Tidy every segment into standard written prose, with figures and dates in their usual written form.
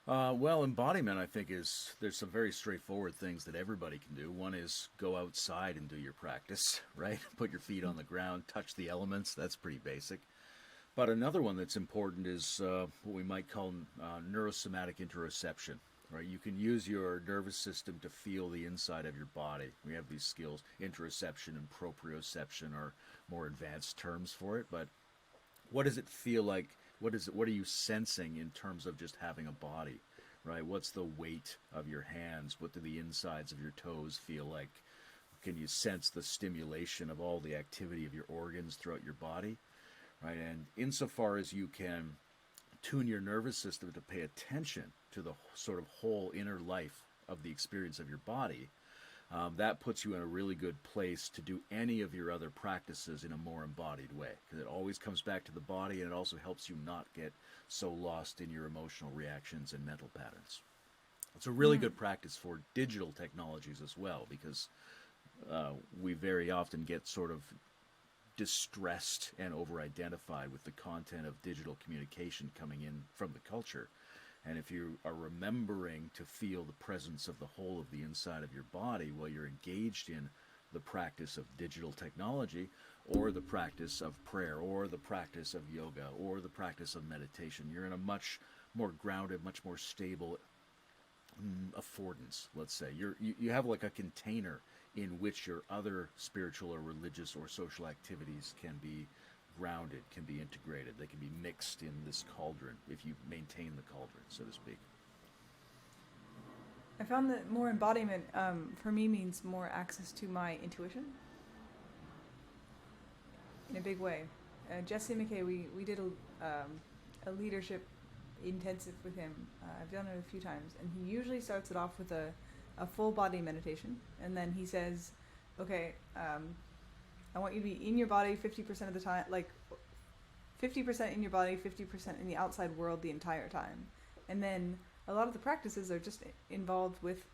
Well, embodiment, I think, there's some very straightforward things that everybody can do. One is go outside and do your practice, right? Put your feet on the ground, touch the elements. That's pretty basic. But another one that's important is what we might call neurosomatic interoception, right? You can use your nervous system to feel the inside of your body. We have these skills. Interoception and proprioception are more advanced terms for it, but what does it feel like? What are you sensing in terms of just having a body, right? What's the weight of your hands? What do the insides of your toes feel like? Can you sense the stimulation of all the activity of your organs throughout your body, right? And insofar as you can tune your nervous system to pay attention to the sort of whole inner life of the experience of your body, that puts you in a really good place to do any of your other practices in a more embodied way, because it always comes back to the body, and it also helps you not get so lost in your emotional reactions and mental patterns. It's a really good practice for digital technologies as well, because we very often get sort of distressed and over identified with the content of digital communication coming in from the culture. And if you are remembering to feel the presence of the whole of the inside of your body while you're engaged in the practice of digital technology, or the practice of prayer, or the practice of yoga, or the practice of meditation, you're in a much more grounded, much more stable affordance, let's say. You have like a container in which your other spiritual or religious or social activities can be grounded, can be integrated. They can be mixed in this cauldron if you maintain the cauldron, so to speak. I found that more embodiment for me means more access to my intuition in a big way. Jesse McKay, we did a leadership intensive with him. I've done it a few times, and he usually starts it off with a full body meditation, and then he says, okay, I want you to be in your body 50% of the time, like 50% in your body, 50% in the outside world the entire time. And then a lot of the practices are just involved with,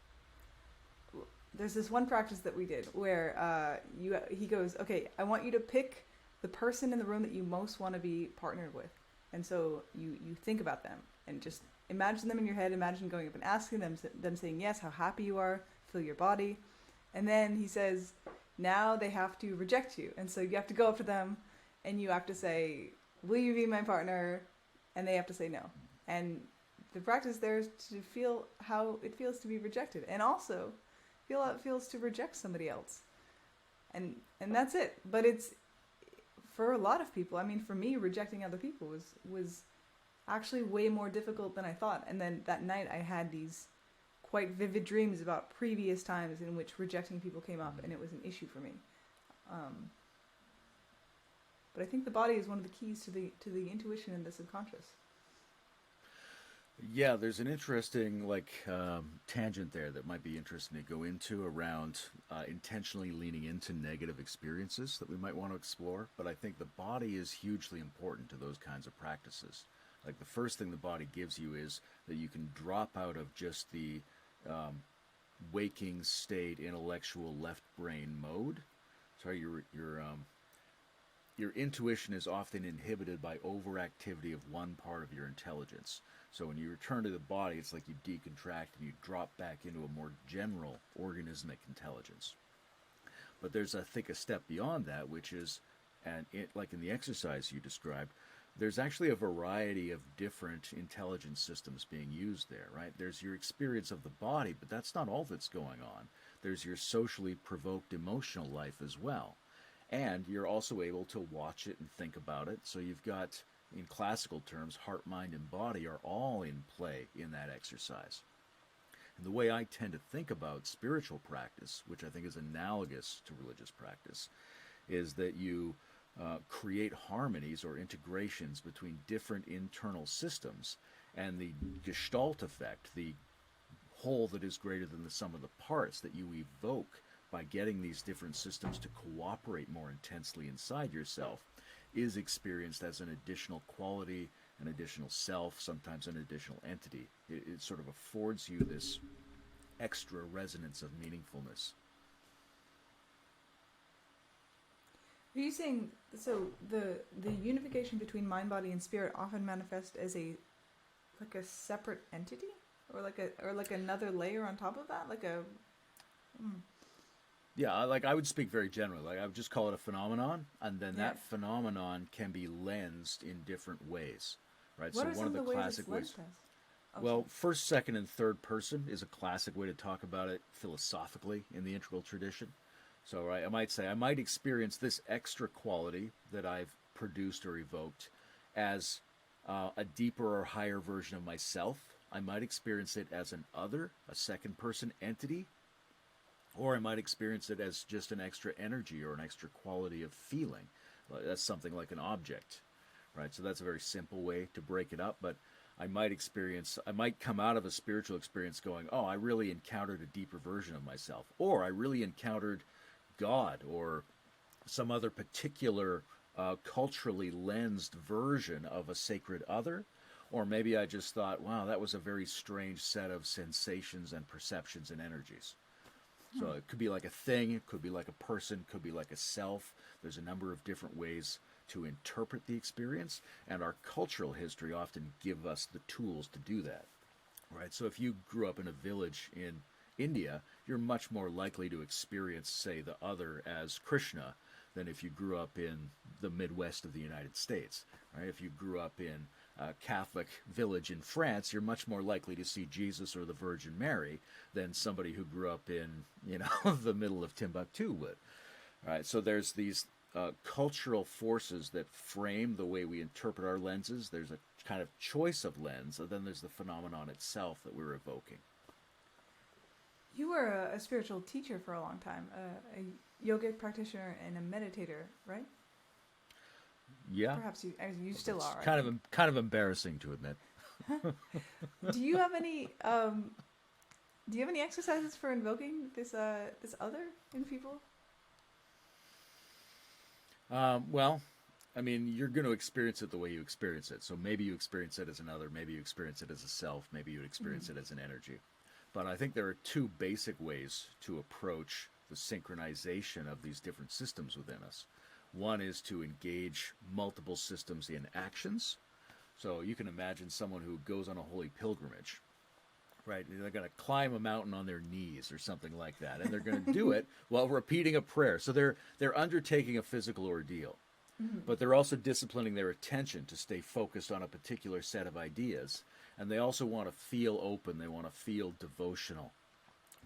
there's this one practice that we did where he goes, okay, I want you to pick the person in the room that you most want to be partnered with. And so you think about them and just imagine them in your head, imagine going up and asking them saying yes, how happy you are, feel your body. And then he says, now they have to reject you. And so you have to go up to them and you have to say, will you be my partner? And they have to say no. And the practice there is to feel how it feels to be rejected, and also feel how it feels to reject somebody else. And that's it. But it's, for a lot of people, I mean, for me, rejecting other people was actually way more difficult than I thought. And then that night I had these quite vivid dreams about previous times in which rejecting people came up, and it was an issue for me. But I think the body is one of the keys to the intuition and the subconscious. Yeah, there's an interesting tangent there that might be interesting to go into around intentionally leaning into negative experiences that we might want to explore. But I think the body is hugely important to those kinds of practices. Like the first thing the body gives you is that you can drop out of just the waking state, intellectual left brain mode. So your intuition is often inhibited by overactivity of one part of your intelligence. So when you return to the body, it's like you decontract and you drop back into a more general organismic intelligence. But there's, I think, a step beyond that, which is, like in the exercise you described, there's actually a variety of different intelligence systems being used there, right? There's your experience of the body, but that's not all that's going on. There's your socially provoked emotional life as well. And you're also able to watch it and think about it. So you've got, in classical terms, heart, mind, and body are all in play in that exercise. And the way I tend to think about spiritual practice, which I think is analogous to religious practice, is that you create harmonies or integrations between different internal systems, and the gestalt effect, the whole that is greater than the sum of the parts that you evoke by getting these different systems to cooperate more intensely inside yourself, is experienced as an additional quality, an additional self, sometimes an additional entity. It sort of affords you this extra resonance of meaningfulness. Are you saying, so the unification between mind, body, and spirit often manifest as a like a separate entity, or like another layer on top of that, like a. Yeah, like I would speak very generally. Like I would just call it a phenomenon, and then Yeah. that phenomenon can be lensed in different ways, right? What So are one some of the of the ways classic it's ways. lensed as? Oh, Well, first, second, and third person is a classic way to talk about it philosophically in the integral tradition. So, right, I might say I might experience this extra quality that I've produced or evoked as a deeper or higher version of myself. I might experience it as an other, a second person entity, or I might experience it as just an extra energy or an extra quality of feeling. That's something like an object, right? So that's a very simple way to break it up, but I might come out of a spiritual experience going, oh, I really encountered a deeper version of myself, or I really encountered God, or some other particular culturally lensed version of a sacred other. Or maybe I just thought, wow, that was a very strange set of sensations and perceptions and energies. So it could be like a thing, it could be like a person, it could be like a self. There's a number of different ways to interpret the experience, and our cultural history often give us the tools to do that. Right? So if you grew up in a village in India, you're much more likely to experience, say, the other as Krishna than if you grew up in the Midwest of the United States. Right? If you grew up in a Catholic village in France, you're much more likely to see Jesus or the Virgin Mary than somebody who grew up in, the middle of Timbuktu would. Right? So there's these cultural forces that frame the way we interpret our lenses. There's a kind of choice of lens, and then there's the phenomenon itself that we're evoking. You were a spiritual teacher for a long time, a yogic practitioner and a meditator, right? Yeah. Perhaps you still are. Kind of embarrassing to admit. Do you have any exercises for invoking this other in people? Well, I mean, you're going to experience it the way you experience it. So maybe you experience it as another, maybe you experience it as a self, maybe you experience it as an energy. But I think there are two basic ways to approach the synchronization of these different systems within us. One is to engage multiple systems in actions. So you can imagine someone who goes on a holy pilgrimage, right? They're going to climb a mountain on their knees or something like that, and they're going to do it while repeating a prayer. So they're undertaking a physical ordeal, but they're also disciplining their attention to stay focused on a particular set of ideas, and they also want to feel open. They want to feel devotional,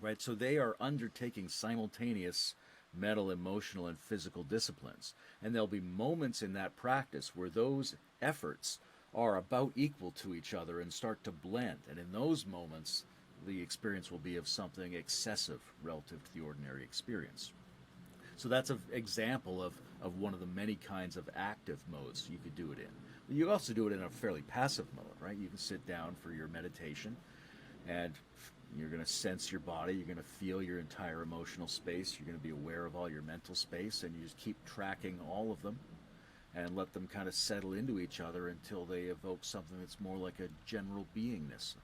right? So they are undertaking simultaneous mental, emotional, and physical disciplines, and there'll be moments in that practice where those efforts are about equal to each other and start to blend. And in those moments, the experience will be of something excessive relative to the ordinary experience. So that's an example of one of the many kinds of active modes you could do it in. You also do it in a fairly passive mode, right? You can sit down for your meditation, and you're going to sense your body. You're going to feel your entire emotional space. You're going to be aware of all your mental space, and you just keep tracking all of them and let them kind of settle into each other until they evoke something that's more like a general beingness,